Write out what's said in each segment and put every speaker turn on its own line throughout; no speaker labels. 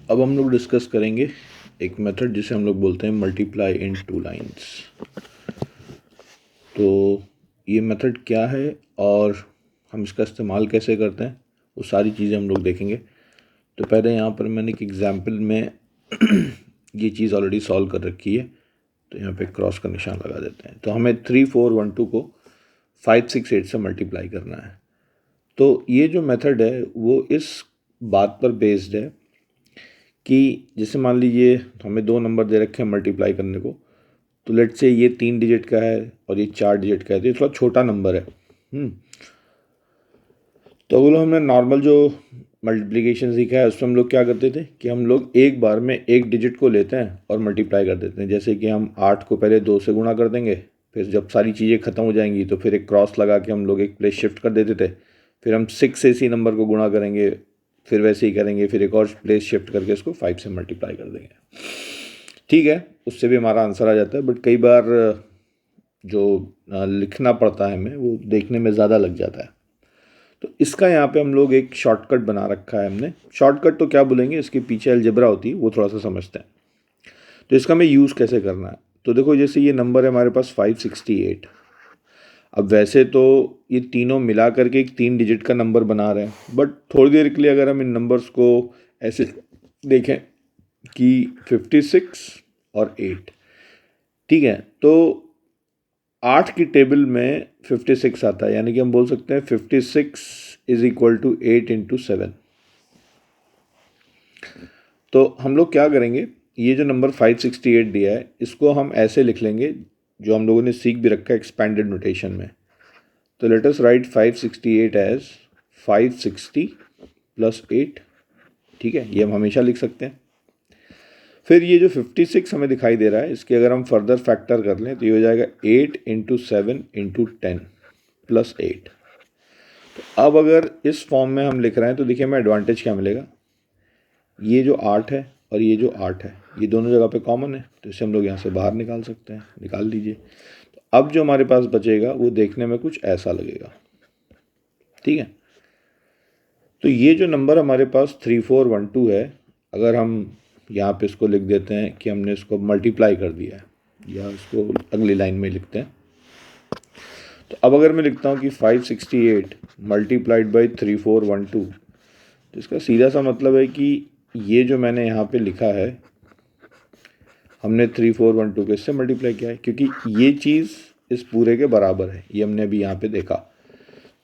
अब हम लोग डिस्कस करेंगे एक मेथड जिसे हम लोग बोलते हैं मल्टीप्लाई इन टू लाइंस। तो ये मेथड क्या है और हम इसका इस्तेमाल कैसे करते हैं वो सारी चीज़ें हम लोग देखेंगे। तो पहले यहाँ पर मैंने एक एग्जाम्पल में ये चीज़ ऑलरेडी सॉल्व कर रखी है, तो यहाँ पे क्रॉस का निशान लगा देते हैं। तो हमें 3 4 1 2 को 5 6 8 से मल्टीप्लाई करना है। तो ये जो मेथड है वो इस बात पर बेस्ड है कि जैसे मान लीजिए हमें दो नंबर दे रखे हैं मल्टीप्लाई करने को, तो लेट से ये 3 डिजिट का है और ये 4 डिजिट का है, तो ये थोड़ा छोटा नंबर है। तो वो हमने नॉर्मल जो मल्टीप्लिकेशन सीखा है उसमें हम लोग क्या करते थे कि हम लोग एक बार में एक डिजिट को लेते हैं और मल्टीप्लाई कर देते हैं। जैसे कि हम 8 को पहले 2 से गुणा कर देंगे, फिर जब सारी चीज़ें ख़त्म हो जाएंगी तो फिर एक क्रॉस लगा के हम लोग एक प्लेस शिफ्ट कर देते थे। फिर हम 6 से इसी नंबर को गुणा करेंगे, फिर वैसे ही करेंगे, फिर एक और प्लेस शिफ्ट करके इसको 5 से मल्टीप्लाई कर देंगे। ठीक है, उससे भी हमारा आंसर आ जाता है, बट कई बार जो लिखना पड़ता है हमें वो देखने में ज़्यादा लग जाता है। तो इसका यहाँ पे हम लोग एक शॉर्टकट बना रखा है हमने। शॉर्टकट तो क्या बोलेंगे, इसके पीछे अलजेब्रा होती है वो थोड़ा सा समझते हैं। तो इसका हमें यूज़ कैसे करना है, तो देखो जैसे ये नंबर है हमारे पास 568। अब वैसे तो ये तीनों मिला करके एक 3 डिजिट का नंबर बना रहे हैं, बट थोड़ी देर के लिए अगर हम इन नंबर्स को ऐसे देखें कि 56 और 8, ठीक है, तो 8 की टेबल में 56 आता है, यानी कि हम बोल सकते हैं 56 इज इक्वल टू 8 इंटू 7। तो हम लोग क्या करेंगे, ये जो नंबर 568 दिया है इसको हम ऐसे लिख लेंगे जो हम लोगों ने सीख भी रखा है एक्सपेंडेड नोटेशन में। तो let us write 568 as 560 plus 8। ठीक है, ये हम हमेशा लिख सकते हैं। फिर ये जो 56 हमें दिखाई दे रहा है इसके अगर हम फर्दर फैक्टर कर लें तो ये हो जाएगा 8 इंटू 7 इंटू 10 प्लस 8। तो अब अगर इस फॉर्म में हम लिख रहे हैं तो देखिए हमें एडवांटेज क्या मिलेगा, ये जो 8 है और ये जो 8 है ये दोनों जगह पे कॉमन है, तो इसे हम लोग यहाँ से बाहर निकाल सकते हैं। निकाल लीजिए। तो अब जो हमारे पास बचेगा वो देखने में कुछ ऐसा लगेगा। ठीक है, तो ये जो नंबर हमारे पास 3412 है, अगर हम यहाँ पे इसको लिख देते हैं कि हमने इसको मल्टीप्लाई कर दिया है, या इसको अगली लाइन में लिखते हैं। तो अब अगर मैं लिखता हूँ कि 568 मल्टीप्लाइड बाई 3412, तो इसका सीधा सा मतलब है कि ये जो मैंने यहाँ पे लिखा है हमने 3412 को इससे मल्टीप्लाई किया है, क्योंकि ये चीज़ इस पूरे के बराबर है। ये हमने अभी यहाँ पे देखा।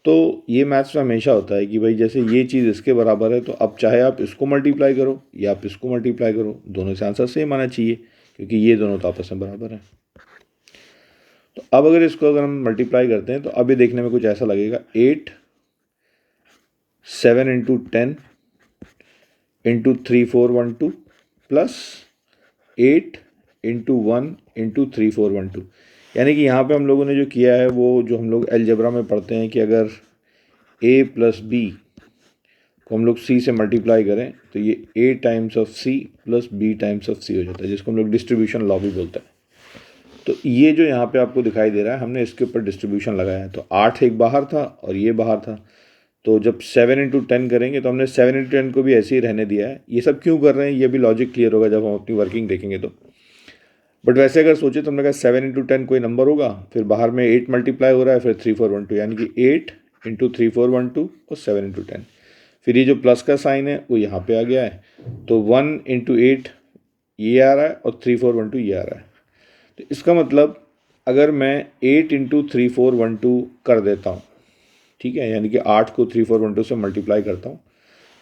तो ये मैथ्स में हमेशा होता है कि भाई जैसे ये चीज़ इसके बराबर है तो अब चाहे आप इसको मल्टीप्लाई करो या आप इसको मल्टीप्लाई करो, दोनों से आंसर सेम आना चाहिए, क्योंकि ये दोनों तो आपस में बराबर हैं। तो अब अगर इसको अगर हम मल्टीप्लाई करते हैं तो अब ये देखने में कुछ ऐसा लगेगा, 8 7 into 10 into 3412 plus 8 into 1 into 3412। यानी कि यहाँ पे हम लोगों ने जो किया है वो जो हम लोग अलजेब्रा में पढ़ते हैं कि अगर a प्लस बी को हम लोग c से मल्टीप्लाई करें तो ये a times of c plus b times of c हो जाता है, जिसको हम लोग डिस्ट्रीब्यूशन लॉ भी बोलते हैं। तो ये जो यहाँ पे आपको दिखाई दे रहा है हमने इसके ऊपर डिस्ट्रीब्यूशन लगाया है। तो 8 एक बाहर था और ये बाहर था, तो जब 7 इंटू 10 करेंगे तो हमने 7 इंटू 10 को भी ऐसे ही रहने दिया है। ये सब क्यों कर रहे हैं ये भी लॉजिक क्लियर होगा जब हम अपनी वर्किंग देखेंगे तो। बट वैसे अगर सोचे तो हमने कहा 7 इंटू 10 कोई नंबर होगा, फिर बाहर में 8 मल्टीप्लाई हो रहा है, फिर 3412, यानी कि 8 इंटू 3412 और 7 इंटू 10। फिर ये जो प्लस का साइन है वो यहाँ पे आ गया है, तो 1 इंटू 8 ये आ रहा है और 3412 ये आ रहा है। तो इसका मतलब अगर मैं 8 इंटू 3412 कर देता हूँ, ठीक है, यानी कि 8 को 3412 से मल्टीप्लाई करता हूँ,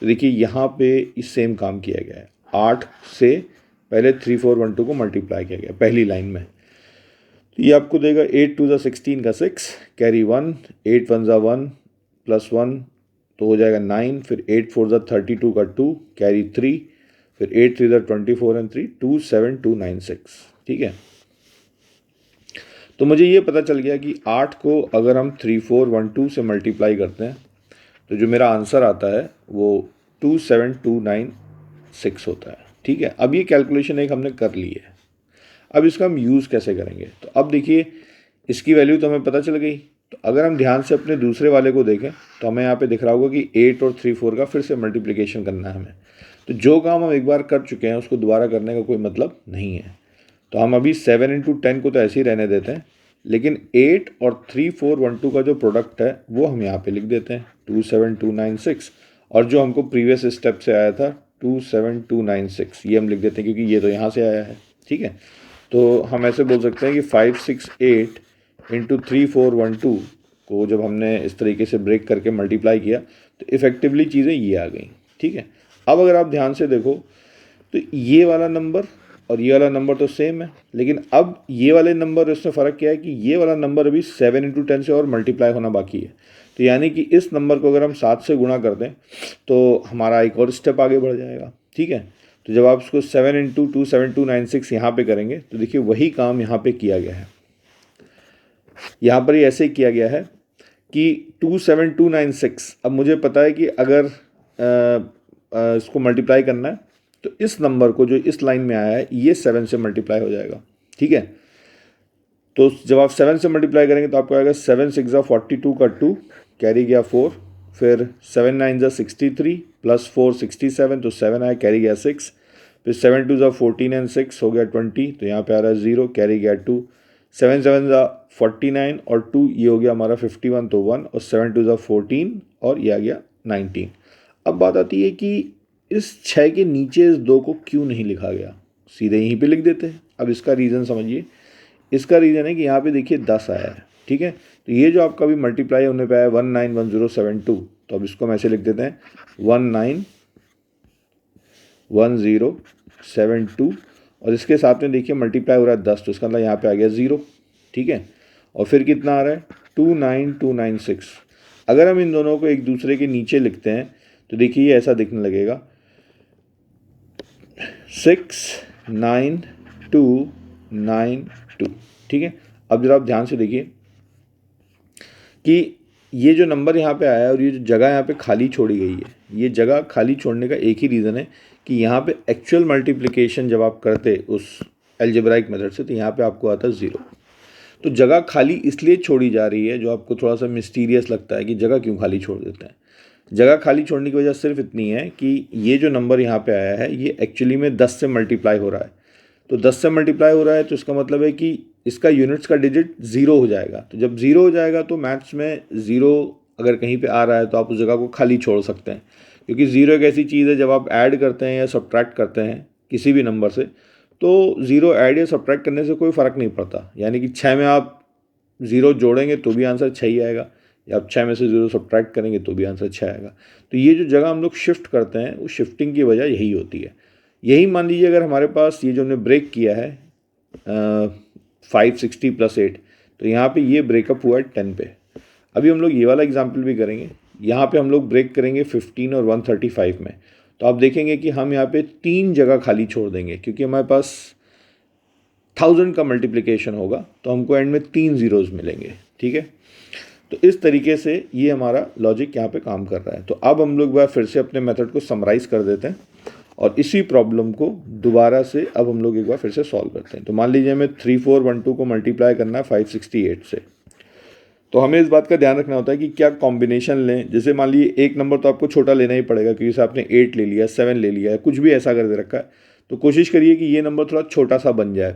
तो देखिए यहाँ पे इस सेम काम किया गया है। 8 से पहले 3412 को मल्टीप्लाई किया गया पहली लाइन में, तो ये आपको देगा 8 टू ज़ा 16 का 6 कैरी 1, 8 1 ज़ा 1 प्लस 1 तो हो जाएगा 9, फिर 8 4 ज़ा 32 का 2 कैरी 3, फिर 8 3 ज़ा 24 एंड 3 27296। ठीक है, तो मुझे ये पता चल गया कि 8 को अगर हम 3412 से मल्टीप्लाई करते हैं तो जो मेरा आंसर आता है वो 27296 होता है। ठीक है, अब ये कैलकुलेशन एक हमने कर ली है। अब इसका हम यूज़ कैसे करेंगे, तो अब देखिए इसकी वैल्यू तो हमें पता चल गई। तो अगर हम ध्यान से अपने दूसरे वाले को देखें तो हमें यहाँ पे दिख रहा होगा कि 8 और 3 4 का फिर से मल्टीप्लिकेशन करना है हमें। तो जो काम हम एक बार कर चुके हैं उसको दोबारा करने का कोई मतलब नहीं है। तो हम अभी 7 इंटू 10 को तो ऐसे ही रहने देते हैं, लेकिन 8 और 3412 का जो प्रोडक्ट है वो हम यहाँ पे लिख देते हैं 27296, और जो हमको प्रीवियस स्टेप से आया था 27296 ये हम लिख देते हैं क्योंकि ये तो यहाँ से आया है। ठीक है, तो हम ऐसे बोल सकते हैं कि 568 इंटू 3412 को जब हमने इस तरीके से ब्रेक करके मल्टीप्लाई किया तो इफ़ेक्टिवली चीज़ें ये आ गई। ठीक है, अब अगर आप ध्यान से देखो तो ये वाला नंबर और ये वाला नंबर तो सेम है, लेकिन अब ये वाले नंबर इसमें फ़र्क क्या है कि ये वाला नंबर अभी 7 इंटू 10 से और मल्टीप्लाई होना बाकी है। तो यानी कि इस नंबर को अगर हम 7 से गुणा कर दें तो हमारा एक और स्टेप आगे बढ़ जाएगा। ठीक है, तो जब आप इसको 7 इंटू 27296 यहाँ पर करेंगे तो देखिए वही काम यहाँ पर किया गया है। यहाँ पर ये ऐसे किया गया है कि 27296, अब मुझे पता है कि अगर इसको मल्टीप्लाई करना है तो इस नंबर को जो इस लाइन में आया है ये 7 से मल्टीप्लाई हो जाएगा। ठीक है, तो जब आप 7 से मल्टीप्लाई करेंगे तो आपको आएगा 7 6 42 का 2 कैरी गया 4, फिर 7 9 63 प्लस 4 67, तो 7 आया कैरी गया 6, फिर 7 2 14 एंड 6 हो गया 20, तो यहाँ पे आ रहा है 0 कैरी गया 2, 7 7 49 और 2 ये हो गया हमारा 51, तो 1, और 7 2 14 और ये आ गया 19। अब बात आती है कि इस 6 के नीचे इस 2 को क्यों नहीं लिखा गया, सीधे यहीं पे लिख देते हैं। अब इसका रीज़न समझिए, इसका रीज़न है कि यहाँ पे देखिए 10 आया है। ठीक है, तो ये जो आपका भी मल्टीप्लाई होने पे आया 191072, तो अब इसको हम ऐसे लिख देते हैं 191072, और इसके साथ में देखिए मल्टीप्लाई हो रहा है 10, तो इसका मतलब यहाँ पे आ गया 0। ठीक है, और फिर कितना आ रहा है 29296। अगर हम इन दोनों को एक दूसरे के नीचे लिखते हैं तो देखिए ये ऐसा दिखने लगेगा 69292। ठीक है, अब जरा आप ध्यान से देखिए कि ये जो नंबर यहाँ पे आया है और ये जो जगह यहाँ पे खाली छोड़ी गई है, ये जगह खाली छोड़ने का एक ही रीज़न है कि यहाँ पे एक्चुअल मल्टीप्लिकेशन जब आप करते उस एल्जेब्राइक मेथड से तो यहाँ पे आपको आता 0। तो जगह खाली इसलिए छोड़ी जा रही है, जो आपको थोड़ा सा मिस्टीरियस लगता है कि जगह क्यों खाली छोड़ देते हैं। जगह खाली छोड़ने की वजह सिर्फ इतनी है कि ये जो नंबर यहाँ पे आया है ये एक्चुअली में 10 से मल्टीप्लाई हो रहा है। तो 10 से मल्टीप्लाई हो रहा है तो इसका मतलब है कि इसका यूनिट्स का डिजिट 0 हो जाएगा। तो जब 0 हो जाएगा तो मैथ्स में 0 अगर कहीं पे आ रहा है तो आप उस जगह को खाली छोड़ सकते हैं, क्योंकि 0 एक ऐसी चीज़ है जब आप ऐड करते हैं या सब्ट्रैक्ट करते हैं किसी भी नंबर से तो 0 ऐड या सब्ट्रैक्ट करने से कोई फ़र्क नहीं पड़ता। यानी कि 6 में आप 0 जोड़ेंगे तो भी आंसर 6 ही आएगा, या आप 6 में से 0 सब्ट्रैक्ट करेंगे तो भी आंसर 6 आएगा। तो ये जो जगह हम लोग शिफ्ट करते हैं वो शिफ्टिंग की वजह यही होती है। यही मान लीजिए अगर हमारे पास ये जो हमने ब्रेक किया है 560 + 8, तो यहाँ पे ये ब्रेकअप हुआ है 10 पे। अभी हम लोग ये वाला एग्जाम्पल भी करेंगे, यहाँ पे हम लोग ब्रेक करेंगे 15 और 135 में। तो आप देखेंगे कि हम यहाँ पे 3 जगह खाली छोड़ देंगे, क्योंकि हमारे पास 1000 का मल्टीप्लिकेशन होगा तो हमको एंड में 3 ज़ीरोज़ मिलेंगे। ठीक है, तो इस तरीके से ये हमारा लॉजिक यहाँ पे काम कर रहा है। तो अब हम लोग बार फिर से अपने मेथड को समराइज कर देते हैं और इसी प्रॉब्लम को दोबारा से अब हम लोग एक बार फिर से सॉल्व करते हैं। तो मान लीजिए हमें 3412 को मल्टीप्लाई करना है 568 से, तो हमें इस बात का ध्यान रखना होता है कि क्या कॉम्बिनेशन लें। जैसे मान लीजिए एक नंबर तो आपको छोटा लेना ही पड़ेगा, क्योंकि जैसे आपने 8 ले लिया, 7 ले लिया है, कुछ भी ऐसा कर दे रखा है, तो कोशिश करिए कि ये नंबर थोड़ा छोटा सा बन जाए।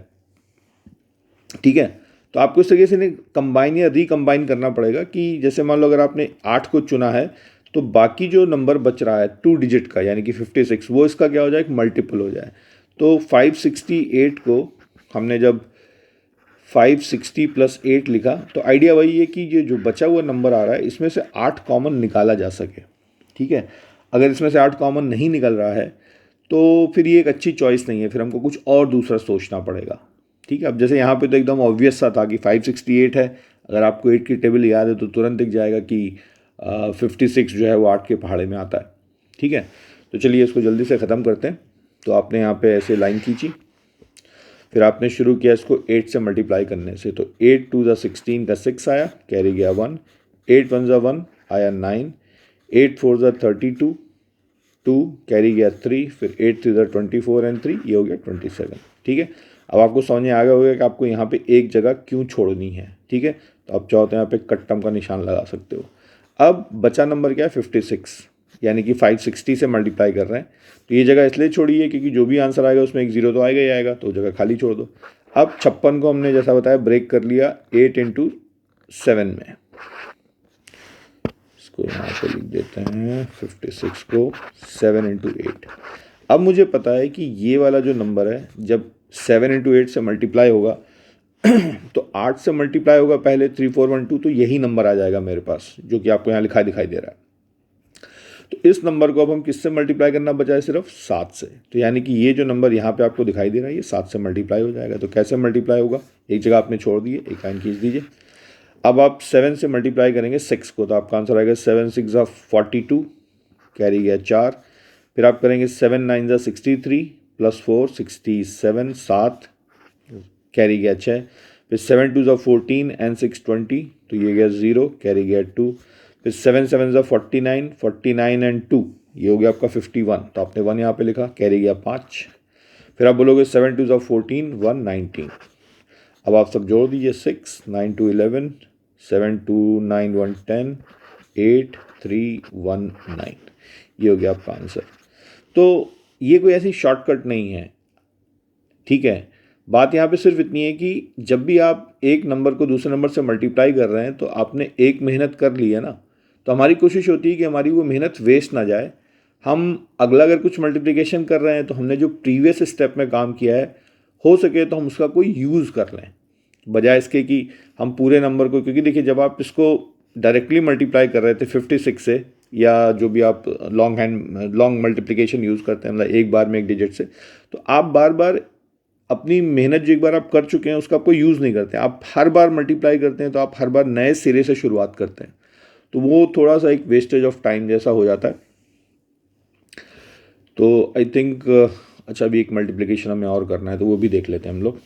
ठीक है, तो आपको इस तरीके से इन्हें कंबाइन या रिकम्बाइन करना पड़ेगा कि जैसे मान लो अगर आपने 8 को चुना है तो बाकी जो नंबर बच रहा है 2 डिजिट का यानी कि 56, वो इसका क्या हो जाए, एक मल्टीपल हो जाए। तो 568 को हमने जब 560 + 8 लिखा तो आइडिया वही है कि ये जो बचा हुआ नंबर आ रहा है इसमें से 8 कॉमन निकाला जा सके। ठीक है, अगर इसमें से 8 कॉमन नहीं निकल रहा है तो फिर ये एक अच्छी चॉइस नहीं है, फिर हमको कुछ और दूसरा सोचना पड़ेगा। ठीक है, अब जैसे यहाँ पे तो एकदम ऑब्वियस सा था कि 568 है, अगर आपको 8 की टेबल याद है तो तुरंत दिख जाएगा कि 56 जो है वो 8 के पहाड़े में आता है। ठीक है, तो चलिए इसको जल्दी से ख़त्म करते हैं। तो आपने यहाँ पे ऐसे लाइन खींची, फिर आपने शुरू किया इसको 8 से मल्टीप्लाई करने से। तो 8 2 16 का 6 आया, कैरी गया 1, 8 1 1 आया 9, 8 4 32 2 कैरी गया 3, फिर 8 3 24 एंड 3 ये हो गया 27। ठीक है, अब आपको समझ में आ गया होगा कि आपको यहाँ पे एक जगह क्यों छोड़नी है। ठीक है, तो आप चाहो तो यहाँ पे कट टर्म का निशान लगा सकते हो। अब बचा नंबर क्या है 56, यानी कि 560 से मल्टीप्लाई कर रहे हैं, तो ये जगह इसलिए छोड़ी है क्योंकि जो भी आंसर आएगा उसमें एक जीरो तो आएगा ही आएगा, तो जगह खाली छोड़ दो। अब 56 को हमने जैसा बताया ब्रेक कर लिया 8 इंटू 7 में, इसको यहाँ पे लिख देते हैं 56 को 7 इंटू 8। अब मुझे पता है कि ये वाला जो नंबर है जब 7 इंटू 8 से मल्टीप्लाई होगा तो 8 से मल्टीप्लाई होगा पहले 3412, तो यही नंबर आ जाएगा मेरे पास जो कि आपको यहाँ लिखा दिखाई दे रहा है। तो इस नंबर को अब हम किससे मल्टीप्लाई करना बचा है, सिर्फ 7 से। तो यानी कि ये जो नंबर यहाँ पे आपको दिखाई दे रहा है ये 7 से मल्टीप्लाई हो जाएगा। तो कैसे मल्टीप्लाई होगा, एक जगह आपने छोड़ दिए, एक लाइन खींच दीजिए। अब आप 7 से मल्टीप्लाई करेंगे 6 को, तो आपका आंसर आएगा 7 6 42, कैरी गया 4। फिर आप करेंगे 7 9 63 प्लस 4 67, 7 कैरी गया 6। फिर 7 2 14 एंड 6 20, तो ये गया 0, कैरी गया 2। फिर 7 7 49, 49 एंड 2, ये हो गया आपका 51, तो आपने 1 यहाँ पे लिखा, कैरी गया 5। फिर आप बोलोगे 7 2 14 1 19। अब आप सब जोड़ दीजिए 6 9 2 11 7 2 9 1 10 8 3 1 9, ये हो गया आपका आंसर। तो ये कोई ऐसी शॉर्टकट नहीं है, ठीक है। बात यहाँ पे सिर्फ इतनी है कि जब भी आप एक नंबर को दूसरे नंबर से मल्टीप्लाई कर रहे हैं तो आपने एक मेहनत कर ली है ना, तो हमारी कोशिश होती है कि हमारी वो मेहनत वेस्ट ना जाए। हम अगला अगर कुछ मल्टीप्लिकेशन कर रहे हैं तो हमने जो प्रीवियस स्टेप में काम किया है हो सके तो हम उसका कोई यूज़ कर लें, बजाय इसके कि हम पूरे नंबर को, क्योंकि देखिए जब आप इसको डायरेक्टली मल्टीप्लाई कर रहे थे 56 से, या जो भी आप लॉन्ग मल्टीप्लिकेशन यूज़ करते हैं, मतलब एक बार में एक डिजिट से, तो आप बार बार अपनी मेहनत जो एक बार आप कर चुके हैं उसका कोई यूज़ नहीं करते। आप हर बार मल्टीप्लाई करते हैं तो आप हर बार नए सिरे से शुरुआत करते हैं, तो वो थोड़ा सा एक वेस्टेज ऑफ टाइम जैसा हो जाता है। तो आई थिंक अच्छा, अभी एक मल्टीप्लिकेशन हमें और करना है तो वो भी देख लेते हैं हम लोग।